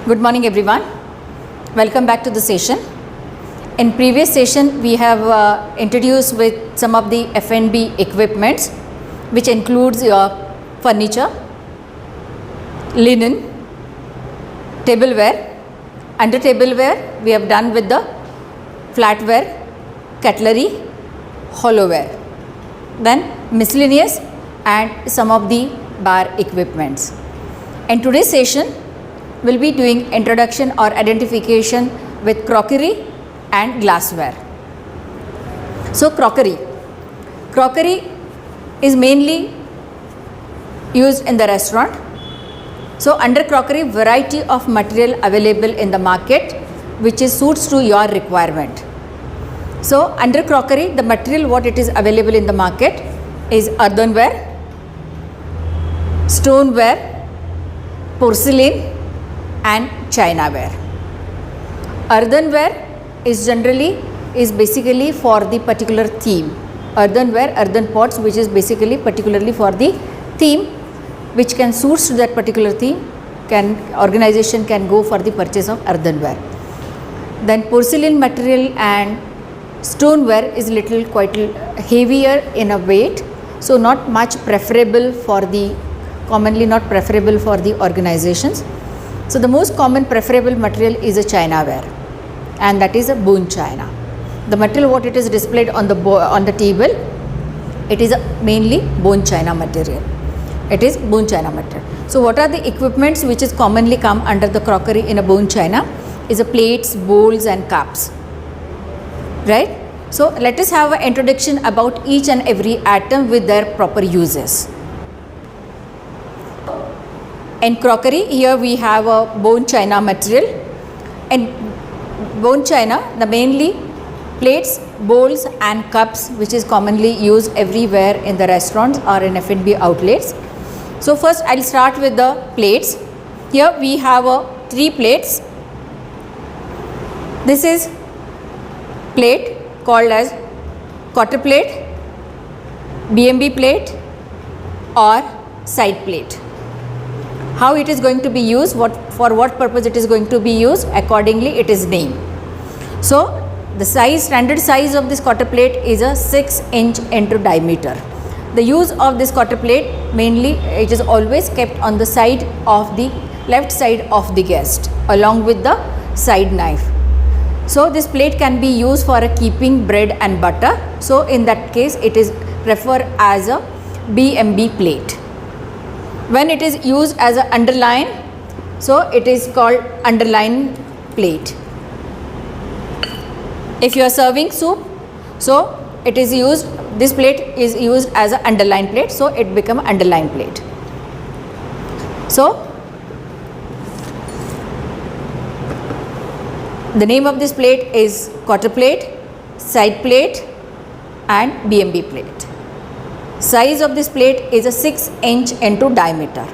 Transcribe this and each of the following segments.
Good morning everyone. Welcome back to the session. In previous session we have introduced with some of the F&B equipments, which includes your furniture, linen, tableware. Under tableware we have done with the flatware, cutlery, hollowware, then miscellaneous and some of the bar equipments. In today's session we will be doing introduction or identification with crockery and glassware. So crockery is mainly used in the restaurant. So under crockery, variety of material available in the market which is suits to your requirement. So under crockery, the material what it is available in the market is earthenware, stoneware, porcelain and chinaware. Earthenware is basically for the particular theme. Earthenware, earthen pots, which is basically particularly for the theme which can suit to that particular theme, organization can go for the purchase of earthenware. Then porcelain material and stoneware is quite heavier in a weight, so not much preferable for the organizations. So the most common preferable material is a chinaware, and that is a bone china. The material what it is displayed on the table, it is mainly bone china material. It is bone china material. So what are the equipments which is commonly come under the crockery in a bone china is a plates, bowls and cups, right? So let us have an introduction about each and every item with their proper uses. In crockery, here we have a bone china material. In bone china, the mainly plates, bowls and cups which is commonly used everywhere in the restaurants or in F&B outlets. So first I will start with the plates. Here we have 3 plates. This is plate called as quarter plate, BMB plate or side plate. How it is going to be used, for what purpose it is going to be used, accordingly it is named. So the standard size of this quarter plate is a 6 inch into diameter. The use of this quarter plate, mainly it is always kept on the side of the left side of the guest along with the side knife. So this plate can be used for keeping bread and butter. So in that case it is referred as a BMB plate. When it is used as an underline, so it is called underline plate. If you are serving soup, so it is used, this plate is used as an underline plate, so it become underline plate. So the name of this plate is quarter plate, side plate and BMB plate. Size of this plate is a 6 inch into diameter.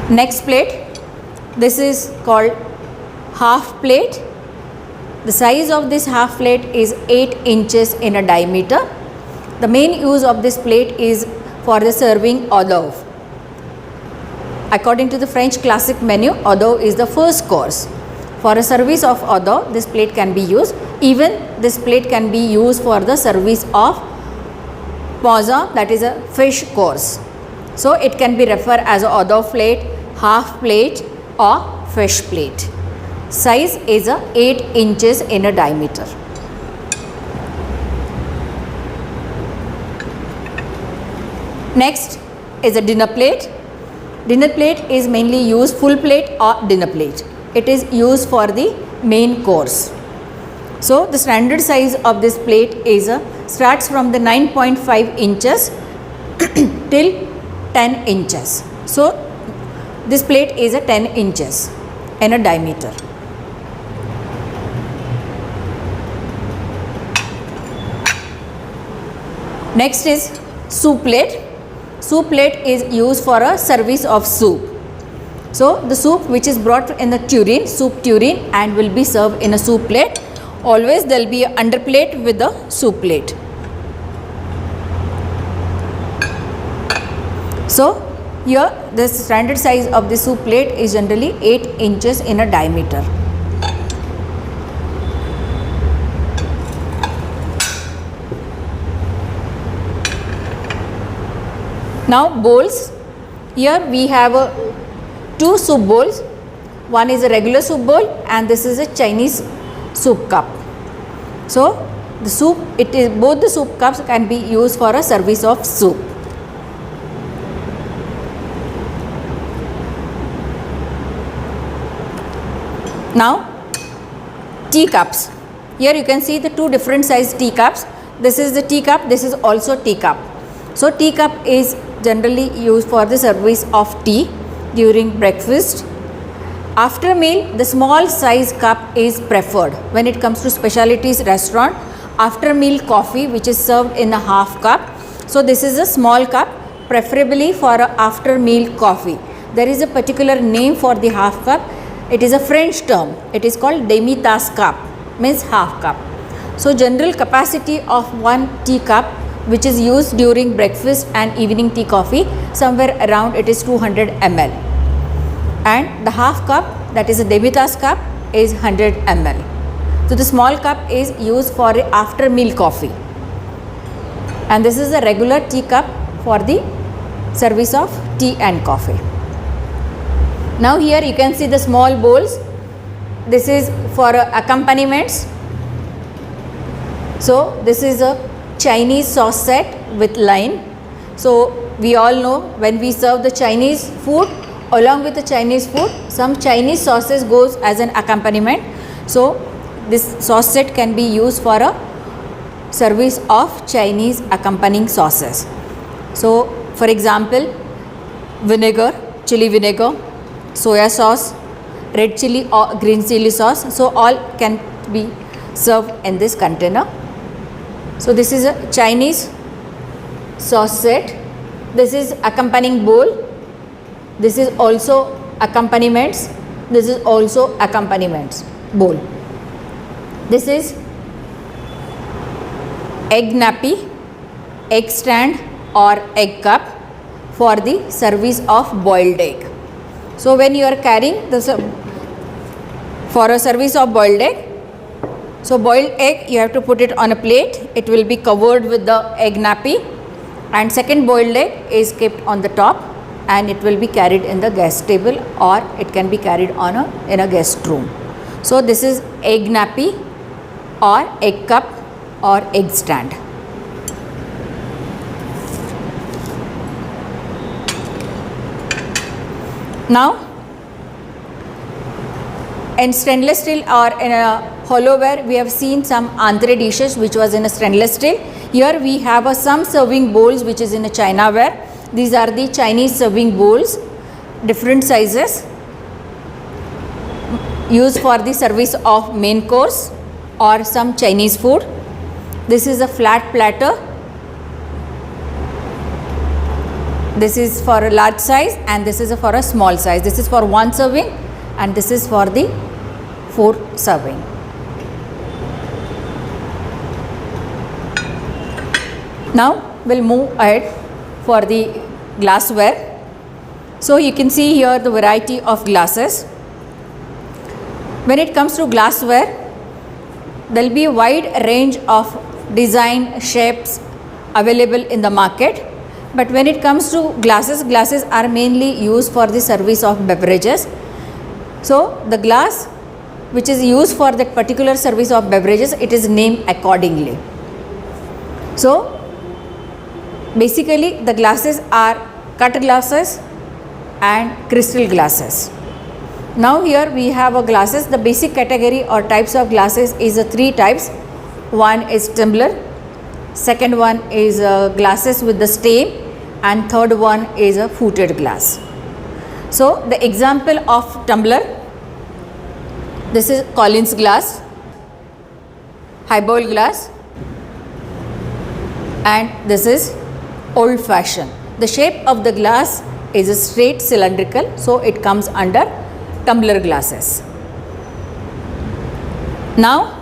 Next plate, this is called half plate. The size of this half plate is 8 inches in a diameter. The main use of this plate is for the serving hors d'oeuvre. According to the French classic menu, hors d'oeuvre is the first course. For a service of hors d'oeuvre, this plate can be used. Even this plate can be used for the service of poisson, that is a fish course. So it can be referred as a hors d'oeuvre plate, half plate or fish plate. Size is 8 inches in a diameter. Next is a dinner plate. Dinner plate is mainly used full plate or dinner plate. It is used for the main course. So the standard size of this plate is starts from the 9.5 inches till 10 inches. So this plate is a 10 inches in a diameter. Next is soup plate. Soup plate is used for a service of soup. So the soup which is brought in the tureen, soup tureen, and will be served in a soup plate. Always there will be an under plate with the soup plate. So Here the standard size of the soup plate is generally 8 inches in a diameter. Now bowls, here we have two soup bowls. One is a regular soup bowl and this is a Chinese soup cup. So the soup, both the soup cups can be used for a service of soup. Now tea cups. Here you can see the two different size tea cups. This is the tea cup, this is also tea cup. So tea cup is generally used for the service of tea during breakfast. After meal, the small size cup is preferred. When it comes to specialties restaurant, after meal coffee which is served in a half cup. So this is a small cup, preferably for a after meal coffee. There is a particular name for the half cup. It is a French term. It is called demi-tasse cup, means half cup. So general capacity of one tea cup which is used during breakfast and evening tea coffee, somewhere around it is 200 ml. And the half cup, that is a demi-tasse cup, is 100 ml. So the small cup is used for after meal coffee. And this is a regular tea cup for the service of tea and coffee. Now here you can see the small bowls. This is for accompaniments. So this is a Chinese sauce set with lime. So we all know when we serve the Chinese food, along with the Chinese food, some Chinese sauces goes as an accompaniment. So this sauce set can be used for a service of Chinese accompanying sauces. So for example, vinegar, chili vinegar, soya sauce, red chili or green chili sauce. So all can be served in this container. So this is a Chinese sauce set. This is accompanying bowl. This is also accompaniments. This is also accompaniments bowl. This is egg nappy, egg stand or egg cup for the service of boiled egg. So when you are carrying this for a service of boiled egg, so boiled egg you have to put it on a plate. It will be covered with the egg nappy, and second boiled egg is kept on the top and it will be carried in the guest table, or it can be carried on in a guest room. So this is egg nappy or egg cup or egg stand. Now in stainless steel or in a hollowware, we have seen some entree dishes which was in a stainless steel. Here we have some serving bowls which is in a chinaware. These are the Chinese serving bowls, different sizes, used for the service of main course or some Chinese food. This is a flat platter. This is for a large size and this is for a small size. This is for one serving and this is for the 4 serving. Now we'll move ahead for the glassware. So you can see here the variety of glasses. When it comes to glassware, there will be a wide range of design shapes available in the market. But when it comes to glasses, glasses are mainly used for the service of beverages. So the glass which is used for that particular service of beverages, it is named accordingly. So basically the glasses are cut glasses and crystal glasses. Now here we have a glasses. The basic category or types of glasses is 3 types. One is tumbler, second one is glasses with the stem, and third one is a footed glass. So the example of tumbler, this is Collins glass, highball glass, and this is old fashioned. The shape of the glass is a straight cylindrical, so it comes under tumbler glasses. Now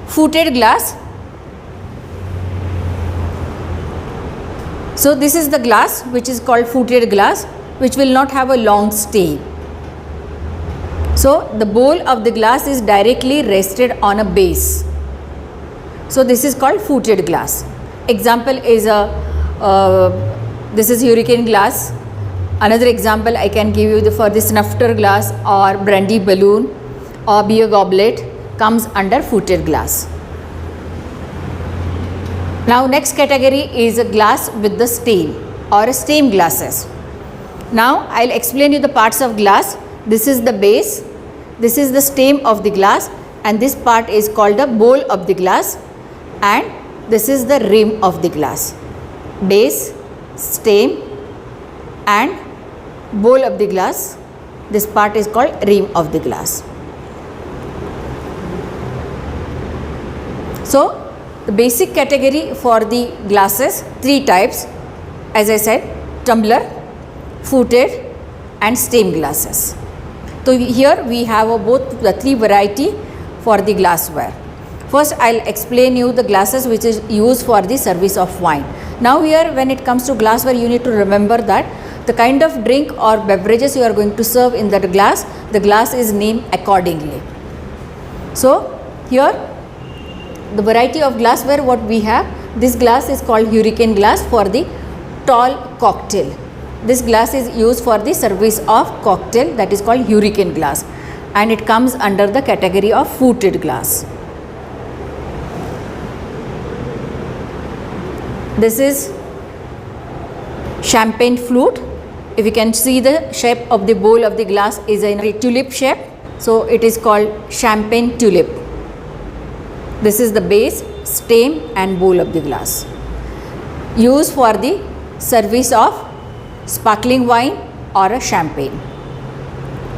footed glass. So this is the glass which is called footed glass. which will not have a long stay. So the bowl of the glass is directly rested on a base. So this is called footed glass. Example is this is hurricane glass. Another example I can give you for the snuffer glass or brandy balloon or beer goblet comes under footed glass. Now next category is a glass with the stain or stem glasses. Now I'll explain you the parts of glass. This is the base, this is the stem of the glass, and this part is called the bowl of the glass, and this is the rim of the glass. Base, stem and bowl of the glass. This part is called rim of the glass. So the basic category for the glasses, three types, as I said, tumbler, footed and stem glasses. So here we have both the three variety for the glassware. First I'll explain you the glasses which is used for the service of wine. Now here when it comes to glassware, you need to remember that the kind of drink or beverages you are going to serve in that glass, the glass is named accordingly. So here the variety of glassware what we have, this glass is called hurricane glass for the tall cocktail. This glass is used for the service of cocktail, that is called hurricane glass, and it comes under the category of footed glass. This is champagne flute. If you can see the shape of the bowl of the glass is a tulip shape, so it is called champagne tulip. This is the base, stem and bowl of the glass. Used for the service of sparkling wine or a champagne.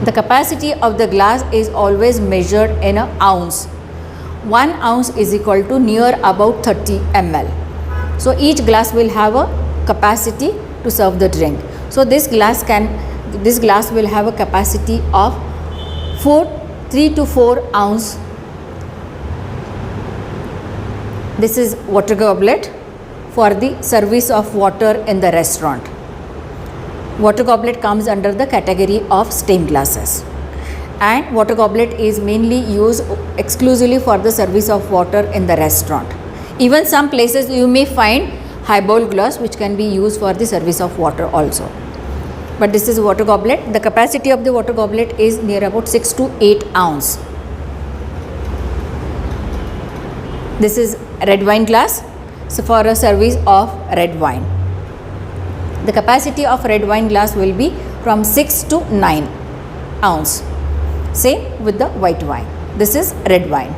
The capacity of the glass is always measured in an ounce. 1 ounce is equal to near about 30 ml. So each glass will have a capacity to serve the drink. So this glass will have a capacity of 3 to 4 ounce. This is water goblet for the service of water in the restaurant. Water goblet comes under the category of stem glasses, and water goblet is mainly used exclusively for the service of water in the restaurant. Even some places you may find highball glass which can be used for the service of water also. But this is water goblet. The capacity of the water goblet is near about 6 to 8 ounce. This is red wine glass, so for a service of red wine. The capacity of red wine glass will be from 6 to 9 ounce. Same with the white wine. This is red wine.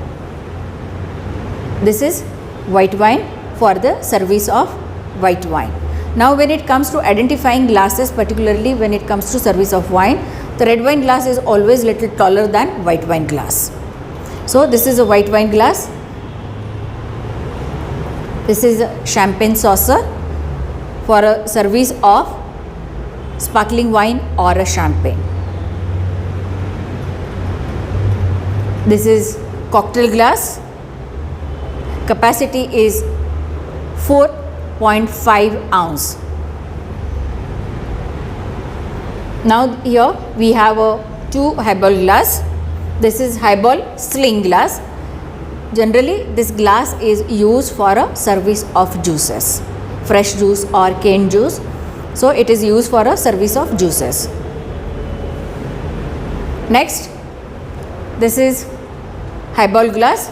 This is white wine for the service of white wine. Now when it comes to identifying glasses, particularly when it comes to service of wine, the red wine glass is always little taller than white wine glass. So this is a white wine glass. This is a champagne saucer for a service of sparkling wine or a champagne. This is cocktail glass. Capacity is 4.5 ounce. Now here we have two highball glass. This is highball sling glass. Generally this glass is used for a service of juices, fresh juice or cane juice. So it is used for a service of juices. Next, this is highball glass.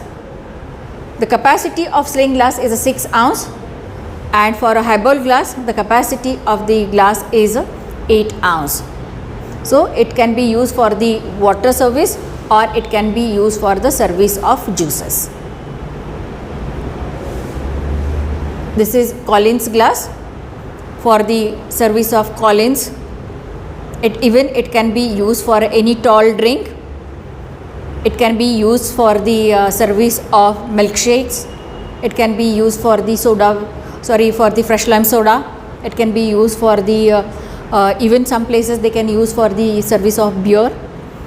The capacity of sling glass is a 6 ounce, and for a highball glass the capacity of the glass is 8 ounce. So it can be used for the water service or it can be used for the service of juices. This is Collins glass for the service of Collins. It can be used for any tall drink. It can be used for the service of milkshakes. It can be used for the for the fresh lime soda. It can be used for the even some places they can use for the service of beer.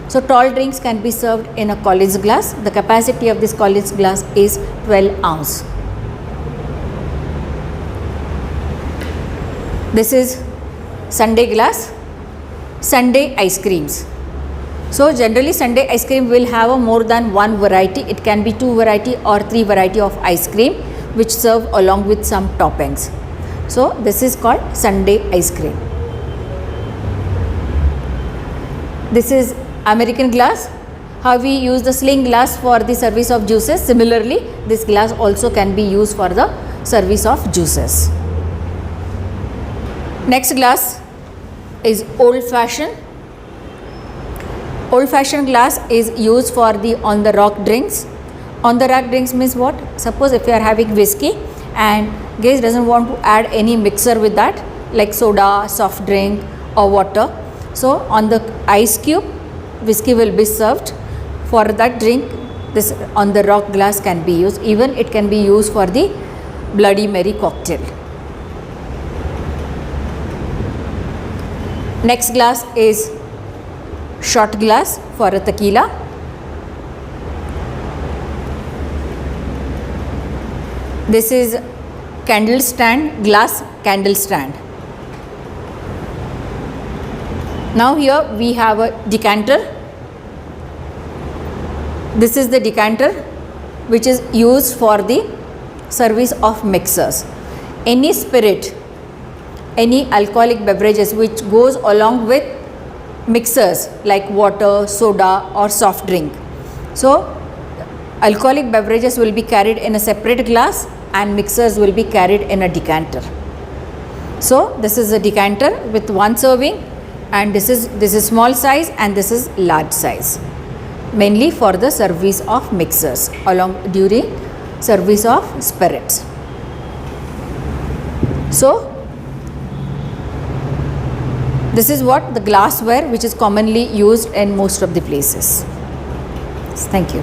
So tall drinks can be served in a Collins glass. The capacity of this Collins glass is 12 ounce. This is Sunday glass. Sundae ice creams. So generally Sundae ice cream will have a more than one variety. It can be 2 variety or 3 variety of ice cream which serve along with some toppings. So this is called Sundae ice cream. This is American glass. How we use the sling glass for the service of juices. Similarly, this glass also can be used for the service of juices. Next glass is old fashioned. Old fashioned glass is used for the on the rock drinks. On the rock drinks means what? Suppose if you are having whiskey and guest doesn't want to add any mixer with that like soda, soft drink or water. So on the ice cube whiskey will be served. For that drink, this on the rock glass can be used. Even it can be used for the Bloody Mary cocktail. Next glass is shot glass for a tequila. This is candle stand, glass candle stand. Now here we have a decanter. This is the decanter which is used for the service of mixers. Any spirit, any alcoholic beverages which goes along with mixers like water, soda or soft drink. So alcoholic beverages will be carried in a separate glass and mixers will be carried in a decanter. So this is a decanter with one serving, and this is small size and this is large size, mainly for the service of mixers along during service of spirits. So this is what the glassware which is commonly used in most of the places. Thank you.